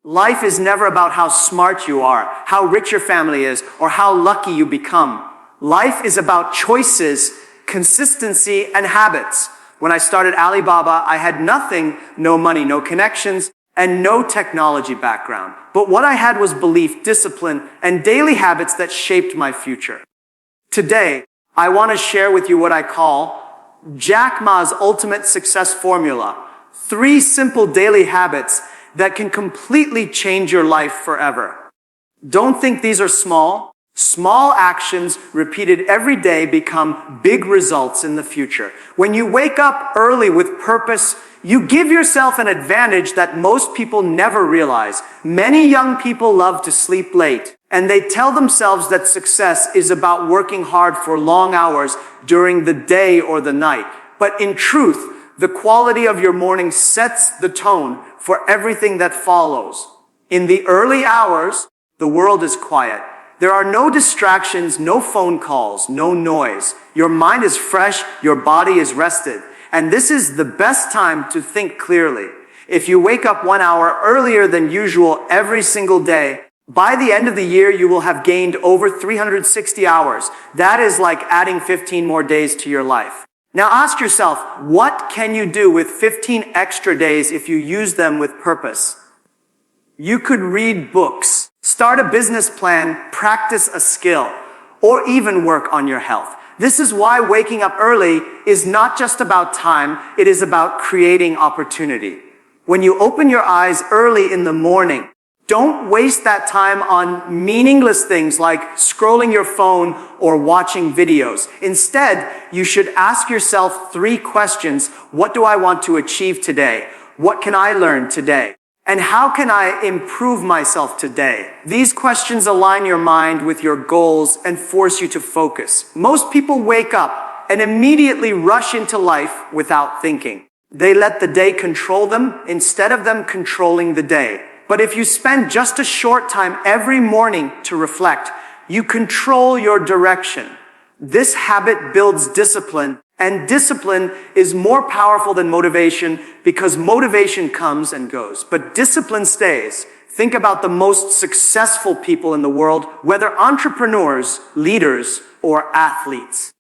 Life is never about how smart you are, how rich your family is, or how lucky you become. Life is about choices, consistency, and habits. When I started Alibaba, I had nothing, no money, no connections, and no technology background. But what I had was belief, discipline, and daily habits that shaped my future. Today, I want to share with you what I call Jack Ma's ultimate success formula. 3 simple daily habits that can completely change your life forever. Don't think these are small. Small actions repeated every day become big results in the future. When you wake up early with purpose, you give yourself an advantage that most people never realize. Many young people love to sleep late, and they tell themselves that success is about working hard for long hours during the day or the night. But in truth, the quality of your morning sets the tone for everything that follows. In the early hours, the world is quiet. There are no distractions, no phone calls, no noise. Your mind is fresh, your body is rested. And this is the best time to think clearly. If you wake up 1 hour earlier than usual every single day, by the end of the year, you will have gained over 360 hours. That is like adding 15 more days to your life. Now ask yourself, what can you do with 15 extra days if you use them with purpose? You could read books, start a business plan, practice a skill, or even work on your health. This is why waking up early is not just about time, it is about creating opportunity. When you open your eyes early in the morning, don't waste that time on meaningless things like scrolling your phone or watching videos. Instead, you should ask yourself 3 questions. What do I want to achieve today? What can I learn today? And how can I improve myself today? These questions align your mind with your goals and force you to focus. Most people wake up and immediately rush into life without thinking. They let the day control them instead of them controlling the day. But if you spend just a short time every morning to reflect, you control your direction. This habit builds discipline, and discipline is more powerful than motivation because motivation comes and goes, but discipline stays. Think about the most successful people in the world, whether entrepreneurs, leaders, or athletes.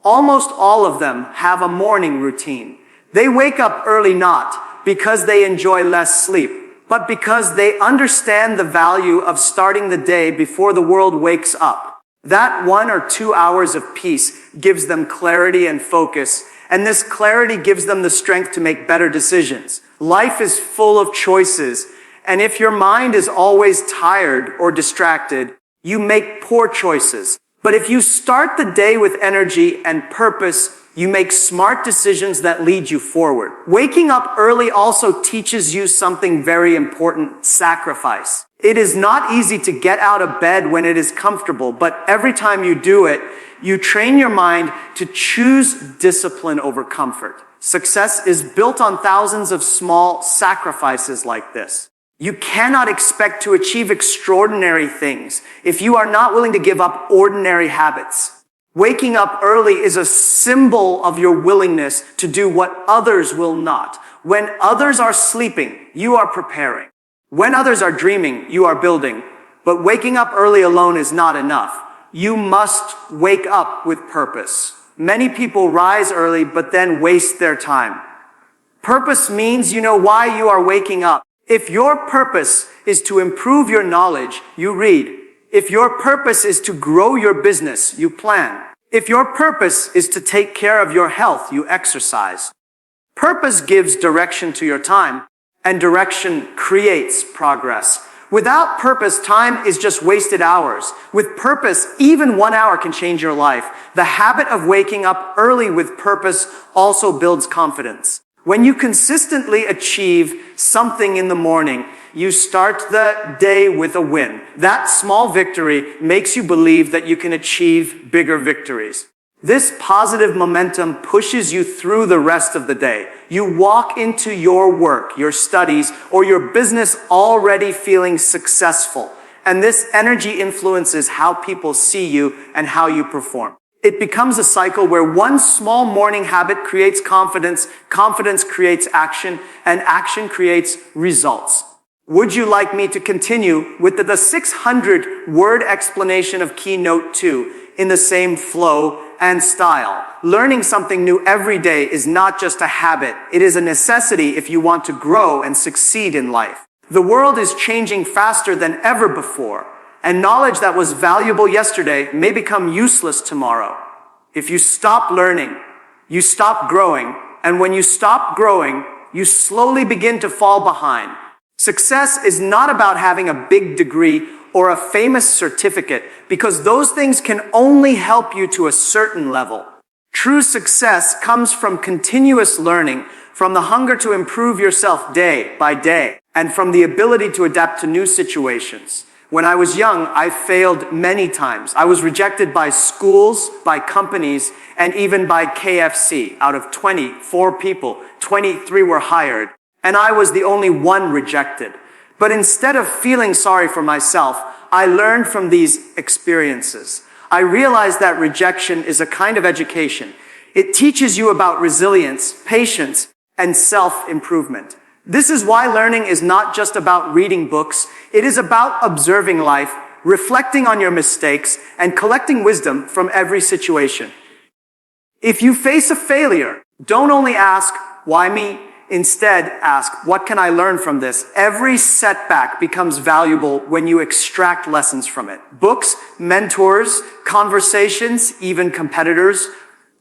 Almost all of them have a morning routine. They wake up early not because they enjoy less sleep, but because they understand the value of starting the day before the world wakes up. That 1 or 2 hours of peace gives them clarity and focus, and this clarity gives them the strength to make better decisions. Life is full of choices, and if your mind is always tired or distracted, you make poor choices. But if you start the day with energy and purpose, you make smart decisions that lead you forward. Waking up early also teaches you something very important: sacrifice. It is not easy to get out of bed when it is comfortable, but every time you do it, you train your mind to choose discipline over comfort. Success is built on thousands of small sacrifices like this. You cannot expect to achieve extraordinary things if you are not willing to give up ordinary habits. Waking up early is a symbol of your willingness to do what others will not. When others are sleeping, you are preparing. When others are dreaming, you are building. But waking up early alone is not enough. You must wake up with purpose. Many people rise early but then waste their time. Purpose means you know why you are waking up. If your purpose is to improve your knowledge, you read. If your purpose is to grow your business, you plan. If your purpose is to take care of your health, you exercise. Purpose gives direction to your time, and direction creates progress. Without purpose, time is just wasted hours. With purpose, even 1 hour can change your life. The habit of waking up early with purpose also builds confidence. When you consistently achieve something in the morning, you start the day with a win. That small victory makes you believe that you can achieve bigger victories. This positive momentum pushes you through the rest of the day. You walk into your work, your studies, or your business already feeling successful. And this energy influences how people see you and how you perform. It becomes a cycle where one small morning habit creates confidence, confidence creates action, and action creates results. Would you like me to continue with the 600-word explanation of Keynote 2 in the same flow and style? Learning something new every day is not just a habit. It is a necessity if you want to grow and succeed in life. The world is changing faster than ever before, and knowledge that was valuable yesterday may become useless tomorrow. If you stop learning, you stop growing, and when you stop growing, you slowly begin to fall behind. Success is not about having a big degree or a famous certificate, because those things can only help you to a certain level. True success comes from continuous learning, from the hunger to improve yourself day by day, and from the ability to adapt to new situations. When I was young, I failed many times. I was rejected by schools, by companies, and even by KFC. Out of 24 people, 23 were hired, and I was the only one rejected. But instead of feeling sorry for myself, I learned from these experiences. I realized that rejection is a kind of education. It teaches you about resilience, patience, and self-improvement. This is why learning is not just about reading books. It is about observing life, reflecting on your mistakes, and collecting wisdom from every situation. If you face a failure, don't only ask, "Why me?" Instead, ask, "What can I learn from this?" Every setback becomes valuable when you extract lessons from it. Books, mentors, conversations, even competitors,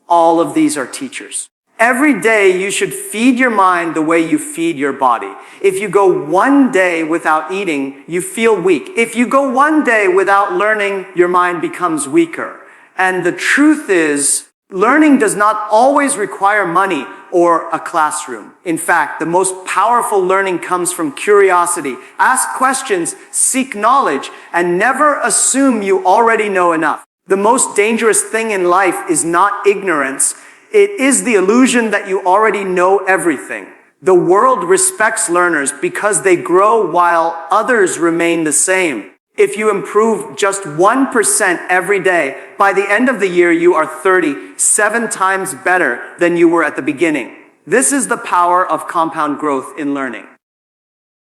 all of these are teachers. Every day you should feed your mind the way you feed your body. If you go one day without eating, you feel weak. If you go one day without learning, your mind becomes weaker. And the truth is, learning does not always require money or a classroom. In fact, the most powerful learning comes from curiosity. Ask questions, seek knowledge, and never assume you already know enough. The most dangerous thing in life is not ignorance. It is the illusion that you already know everything. The world respects learners because they grow while others remain the same. If you improve just 1% every day, by the end of the year you are 37 times better than you were at the beginning. This is the power of compound growth in learning.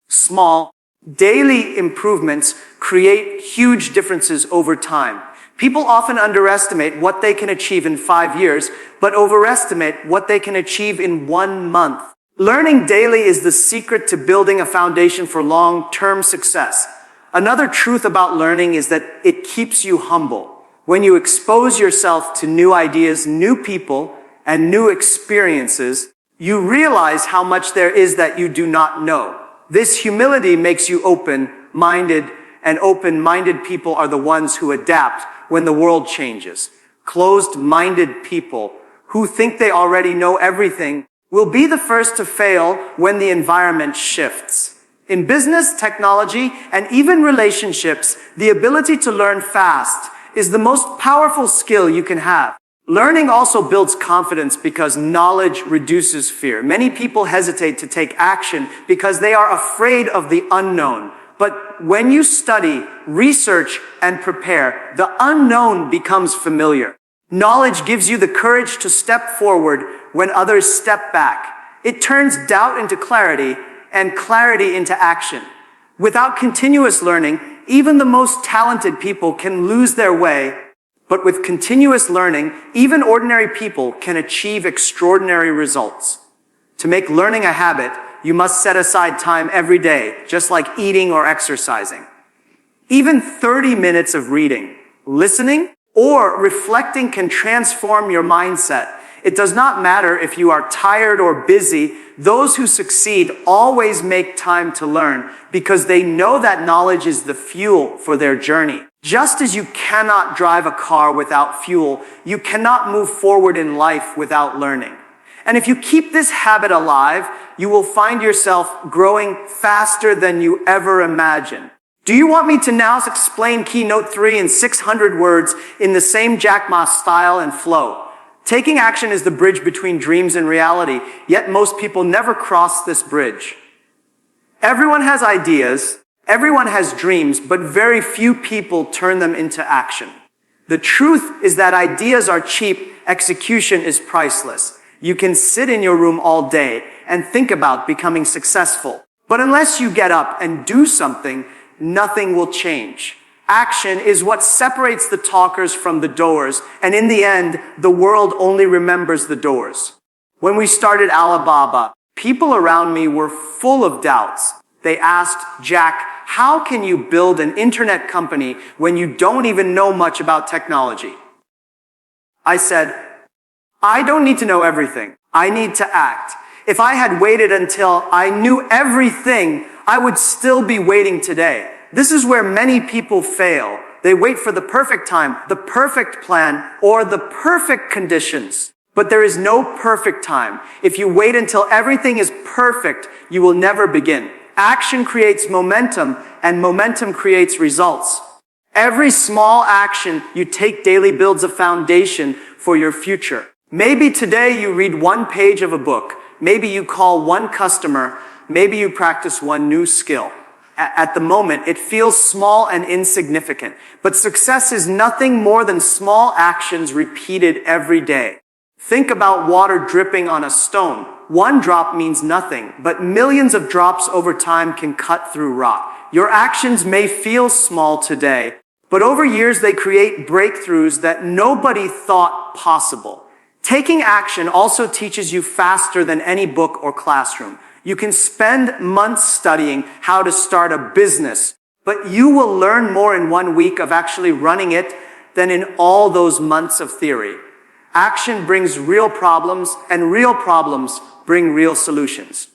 Small, daily improvements create huge differences over time. People often underestimate what they can achieve in 5 years, but overestimate what they can achieve in 1 month. Learning daily is the secret to building a foundation for long-term success. Another truth about learning is that it keeps you humble. When you expose yourself to new ideas, new people, and new experiences, you realize how much there is that you do not know. This humility makes you open-minded, and open-minded people are the ones who adapt when the world changes. Closed-minded people who think they already know everything will be the first to fail when the environment shifts. In business, technology, and even relationships, the ability to learn fast is the most powerful skill you can have. Learning also builds confidence because knowledge reduces fear. Many people hesitate to take action because they are afraid of the unknown. But when you study, research, and prepare, the unknown becomes familiar. Knowledge gives you the courage to step forward when others step back. It turns doubt into clarity and clarity into action. Without continuous learning, even the most talented people can lose their way. But with continuous learning, even ordinary people can achieve extraordinary results. To make learning a habit, you must set aside time every day, just like eating or exercising. Even 30 minutes of reading, listening, or reflecting can transform your mindset. It does not matter if you are tired or busy. Those who succeed always make time to learn because they know that knowledge is the fuel for their journey. Just as you cannot drive a car without fuel, you cannot move forward in life without learning. And if you keep this habit alive, you will find yourself growing faster than you ever imagined. Do you want me to now explain Keynote 3 in 600 words in the same Jack Ma style and flow? Taking action is the bridge between dreams and reality, yet most people never cross this bridge. Everyone has ideas, everyone has dreams, but very few people turn them into action. The truth is that ideas are cheap, execution is priceless. You can sit in your room all day and think about becoming successful. But unless you get up and do something, nothing will change. Action is what separates the talkers from the doers, and in the end, the world only remembers the doers. When we started Alibaba, people around me were full of doubts. They asked, "Jack, how can you build an internet company when you don't even know much about technology?" I said, "I don't need to know everything. I need to act. If I had waited until I knew everything, I would still be waiting today." This is where many people fail. They wait for the perfect time, the perfect plan, or the perfect conditions. But there is no perfect time. If you wait until everything is perfect, you will never begin. Action creates momentum, and momentum creates results. Every small action you take daily builds a foundation for your future. Maybe today you read one page of a book. Maybe you call one customer. Maybe you practice one new skill. At the moment, it feels small and insignificant. But success is nothing more than small actions repeated every day. Think about water dripping on a stone. One drop means nothing, but millions of drops over time can cut through rock. Your actions may feel small today, but over years they create breakthroughs that nobody thought possible. Taking action also teaches you faster than any book or classroom. You can spend months studying how to start a business, but you will learn more in 1 week of actually running it than in all those months of theory. Action brings real problems, and real problems bring real solutions.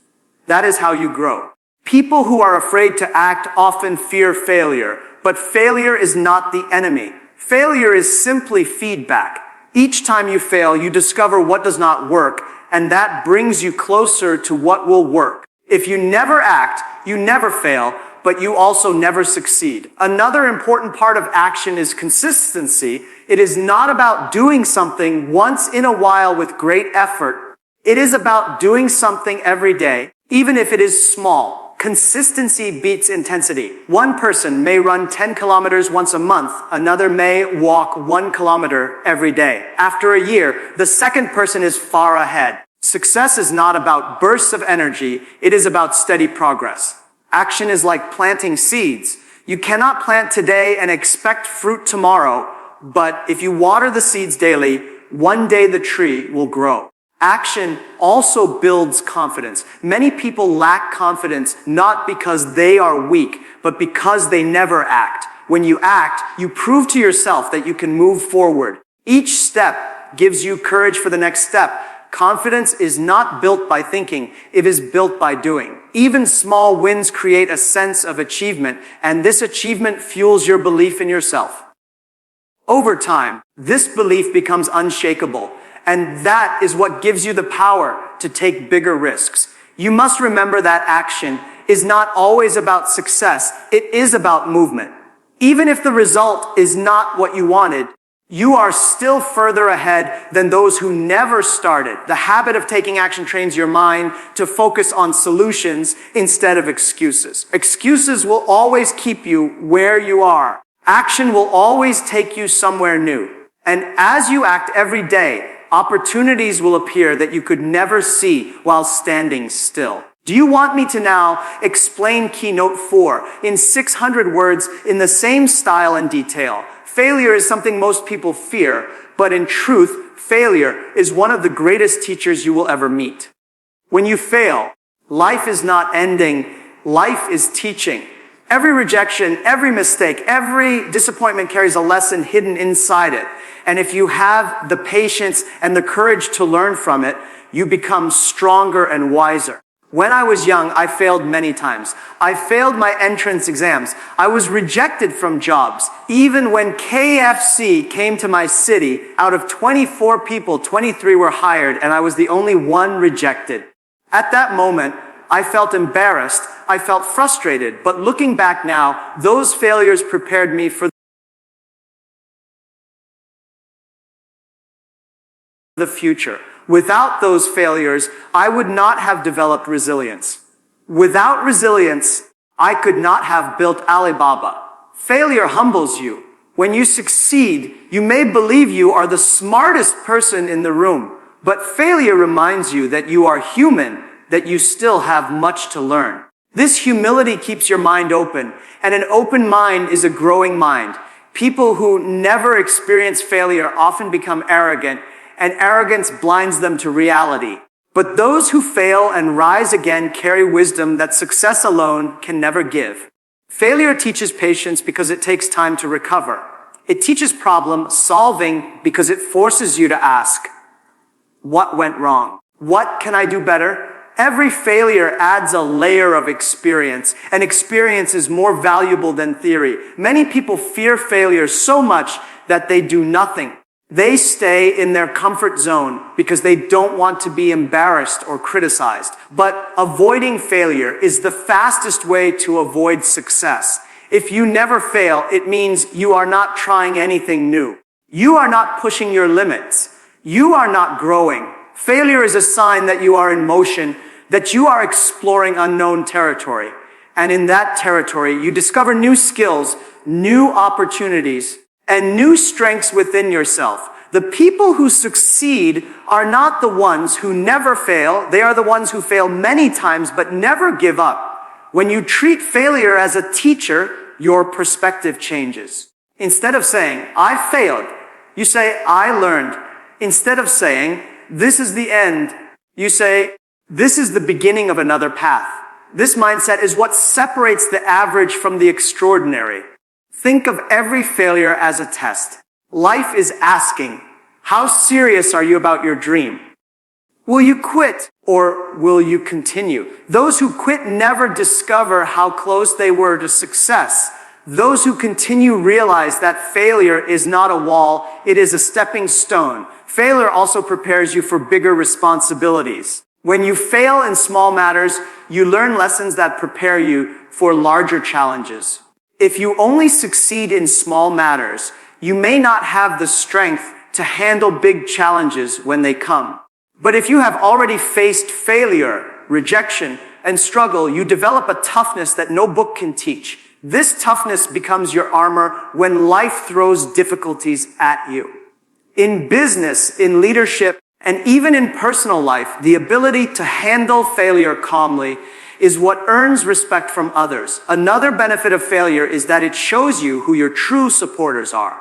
That is how you grow. People who are afraid to act often fear failure, but failure is not the enemy. Failure is simply feedback. Each time you fail, you discover what does not work, and that brings you closer to what will work. If you never act, you never fail, but you also never succeed. Another important part of action is consistency. It is not about doing something once in a while with great effort. It is about doing something every day, even if it is small. Consistency beats intensity. One person may run 10 kilometers once a month. Another may walk 1 kilometer every day. After a year, the second person is far ahead. Success is not about bursts of energy. It is about steady progress. Action is like planting seeds. You cannot plant today and expect fruit tomorrow, but if you water the seeds daily, one day the tree will grow. Action also builds confidence. Many people lack confidence not because they are weak, but because they never act. When you act, you prove to yourself that you can move forward. Each step gives you courage for the next step. Confidence is not built by thinking, it is built by doing. Even small wins create a sense of achievement, and this achievement fuels your belief in yourself. Over time, this belief becomes unshakable, and that is what gives you the power to take bigger risks. You must remember that action is not always about success, it is about movement. Even if the result is not what you wanted, you are still further ahead than those who never started. The habit of taking action trains your mind to focus on solutions instead of excuses. Excuses will always keep you where you are. Action will always take you somewhere new. And as you act every day, opportunities will appear that you could never see while standing still. Do you want me to now explain Keynote 4 in 600 words in the same style and detail? Failure is something most people fear, but in truth, failure is one of the greatest teachers you will ever meet. When you fail, life is not ending, life is teaching. Every rejection, every mistake, every disappointment carries a lesson hidden inside it. And if you have the patience and the courage to learn from it, you become stronger and wiser. When I was young, I failed many times. I failed my entrance exams. I was rejected from jobs. Even when KFC came to my city, out of 24 people, 23 were hired, and I was the only one rejected. At that moment, I felt embarrassed. I felt frustrated. But looking back now, those failures prepared me for the future. Without those failures, I would not have developed resilience. Without resilience, I could not have built Alibaba. Failure humbles you. When you succeed, you may believe you are the smartest person in the room, but failure reminds you that you are human, that you still have much to learn. This humility keeps your mind open, and an open mind is a growing mind. People who never experience failure often become arrogant, and arrogance blinds them to reality. But those who fail and rise again carry wisdom that success alone can never give. Failure teaches patience because it takes time to recover. It teaches problem solving because it forces you to ask, what went wrong? What can I do better? Every failure adds a layer of experience, and experience is more valuable than theory. Many people fear failure so much that they do nothing. They stay in their comfort zone because they don't want to be embarrassed or criticized. But avoiding failure is the fastest way to avoid success. If you never fail, it means you are not trying anything new. You are not pushing your limits. You are not growing. Failure is a sign that you are in motion, that you are exploring unknown territory. And in that territory, you discover new skills, new opportunities, and new strengths within yourself. The people who succeed are not the ones who never fail. They are the ones who fail many times but never give up. When you treat failure as a teacher, your perspective changes. Instead of saying, I failed, you say, I learned. Instead of saying, this is the end, you say, this is the beginning of another path. This mindset is what separates the average from the extraordinary. Think of every failure as a test. Life is asking, how serious are you about your dream? Will you quit or will you continue? Those who quit never discover how close they were to success. Those who continue realize that failure is not a wall, it is a stepping stone. Failure also prepares you for bigger responsibilities. When you fail in small matters, you learn lessons that prepare you for larger challenges. If you only succeed in small matters, you may not have the strength to handle big challenges when they come. But if you have already faced failure, rejection, and struggle, you develop a toughness that no book can teach. This toughness becomes your armor when life throws difficulties at you. In business, in leadership, and even in personal life, the ability to handle failure calmly is what earns respect from others. Another benefit of failure is that it shows you who your true supporters are.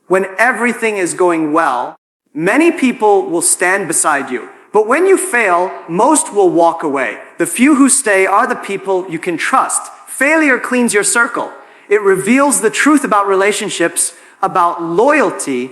When everything is going well, many people will stand beside you. But when you fail, most will walk away. The few who stay are the people you can trust. Failure cleans your circle. It reveals the truth about relationships, about loyalty,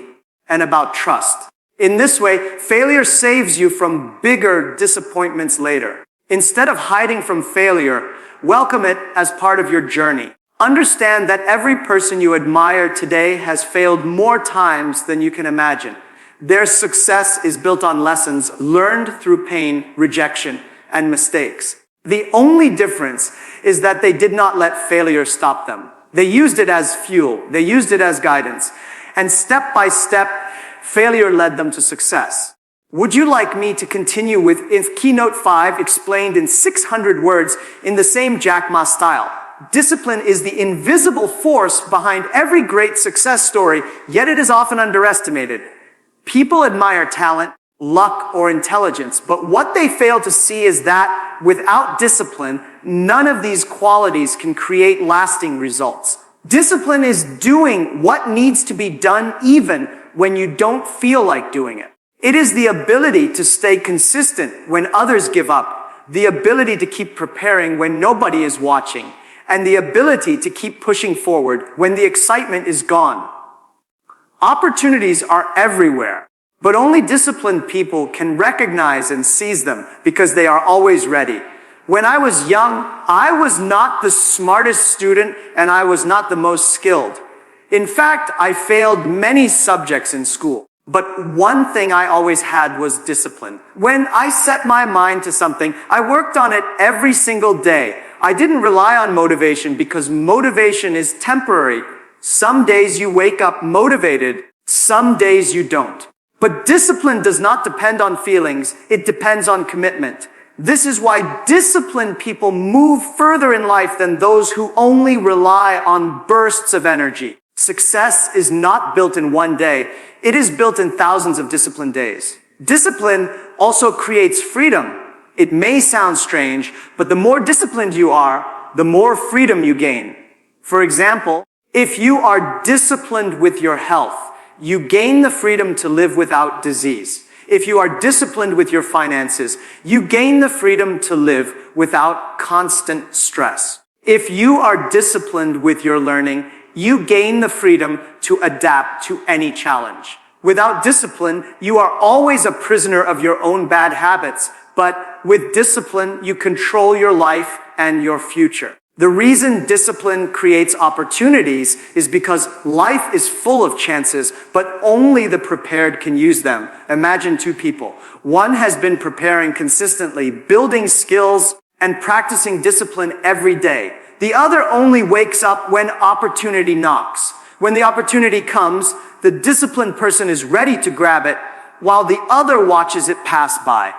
and about trust. In this way, failure saves you from bigger disappointments later. Instead of hiding from failure, welcome it as part of your journey. Understand that every person you admire today has failed more times than you can imagine. Their success is built on lessons learned through pain, rejection, and mistakes. The only difference is that they did not let failure stop them. They used it as fuel. They used it as guidance. And step by step, failure led them to success. Would you like me to continue with Keynote 5 explained in 600 words in the same Jack Ma style? Discipline is the invisible force behind every great success story, yet it is often underestimated. People admire talent, luck, or intelligence, but what they fail to see is that without discipline, none of these qualities can create lasting results. Discipline is doing what needs to be done even when you don't feel like doing it. It is the ability to stay consistent when others give up, the ability to keep preparing when nobody is watching, and the ability to keep pushing forward when the excitement is gone. Opportunities are everywhere, but only disciplined people can recognize and seize them because they are always ready. When I was young, I was not the smartest student and I was not the most skilled. In fact, I failed many subjects in school. But one thing I always had was discipline. When I set my mind to something, I worked on it every single day. I didn't rely on motivation because motivation is temporary. Some days you wake up motivated, some days you don't. But discipline does not depend on feelings, it depends on commitment. This is why disciplined people move further in life than those who only rely on bursts of energy. Success is not built in one day. It is built in thousands of disciplined days. Discipline also creates freedom. It may sound strange, but the more disciplined you are, the more freedom you gain. For example, if you are disciplined with your health, you gain the freedom to live without disease. If you are disciplined with your finances, you gain the freedom to live without constant stress. If you are disciplined with your learning, you gain the freedom to adapt to any challenge. Without discipline, you are always a prisoner of your own bad habits, but with discipline, you control your life and your future. The reason discipline creates opportunities is because life is full of chances, but only the prepared can use them. Imagine two people. One has been preparing consistently, building skills and practicing discipline every day. The other only wakes up when opportunity knocks. When the opportunity comes, the disciplined person is ready to grab it, while the other watches it pass by.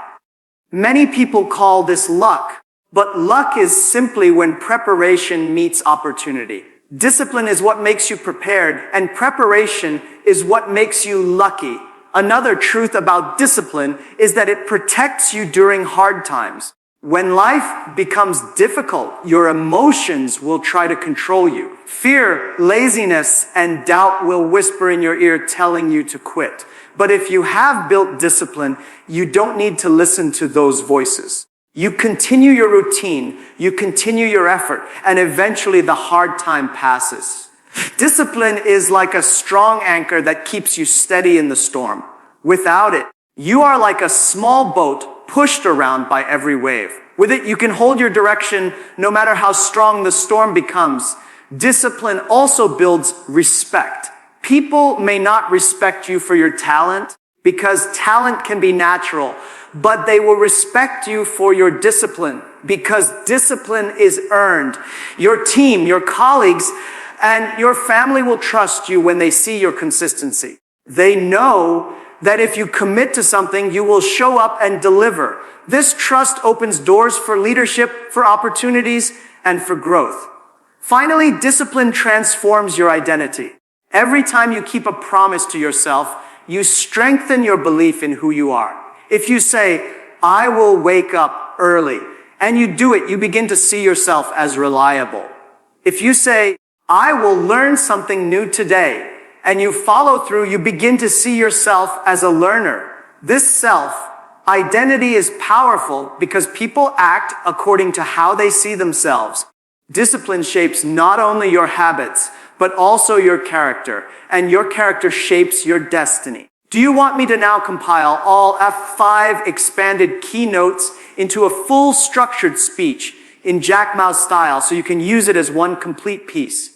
Many people call this luck. But luck is simply when preparation meets opportunity. Discipline is what makes you prepared, and preparation is what makes you lucky. Another truth about discipline is that it protects you during hard times. When life becomes difficult, your emotions will try to control you. Fear, laziness, and doubt will whisper in your ear telling you to quit. But if you have built discipline, you don't need to listen to those voices. You continue your routine, you continue your effort, and eventually the hard time passes. Discipline is like a strong anchor that keeps you steady in the storm. Without it, you are like a small boat pushed around by every wave. With it, you can hold your direction no matter how strong the storm becomes. Discipline also builds respect. People may not respect you for your talent, because talent can be natural, but they will respect you for your discipline, because discipline is earned. Your team, your colleagues, and your family will trust you when they see your consistency. They know that if you commit to something, you will show up and deliver. This trust opens doors for leadership, for opportunities, and for growth. Finally, discipline transforms your identity. Every time you keep a promise to yourself, you strengthen your belief in who you are. If you say, I will wake up early, and you do it, you begin to see yourself as reliable. If you say, I will learn something new today, and you follow through, you begin to see yourself as a learner. This self-identity is powerful because people act according to how they see themselves. Discipline shapes not only your habits, but also your character, and your character shapes your destiny. Do you want me to now compile all F5 expanded keynotes into a full structured speech in Jack Ma's style so you can use it as one complete piece?